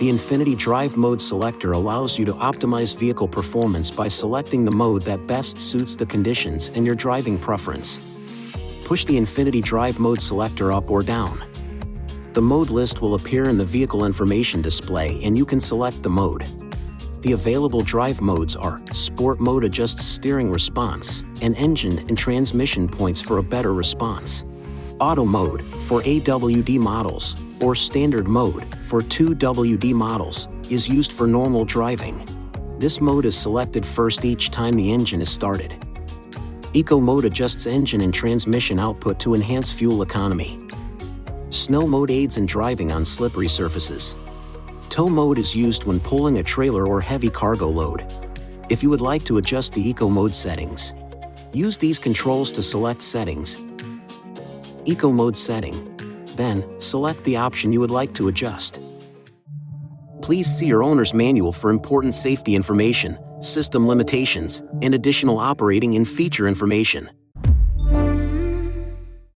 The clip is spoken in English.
The INFINITI Drive Mode Selector allows you to optimize vehicle performance by selecting the mode that best suits the conditions and your driving preference. Push the INFINITI Drive Mode Selector up or down. The mode list will appear in the vehicle information display and you can select the mode. The available drive modes are Sport Mode adjusts steering response, and engine and transmission points for a better response. Auto Mode for AWD models, or Standard Mode for 2WD models, is used for normal driving. This mode is selected first each time the engine is started. Eco Mode adjusts engine and transmission output to enhance fuel economy. Snow Mode aids in driving on slippery surfaces. Tow Mode is used when pulling a trailer or heavy cargo load. If you would like to adjust the Eco Mode settings, use these controls to select Settings, Eco Mode Setting, then select the option you would like to adjust. Please see your owner's manual for important safety information, system limitations, and additional operating and feature information.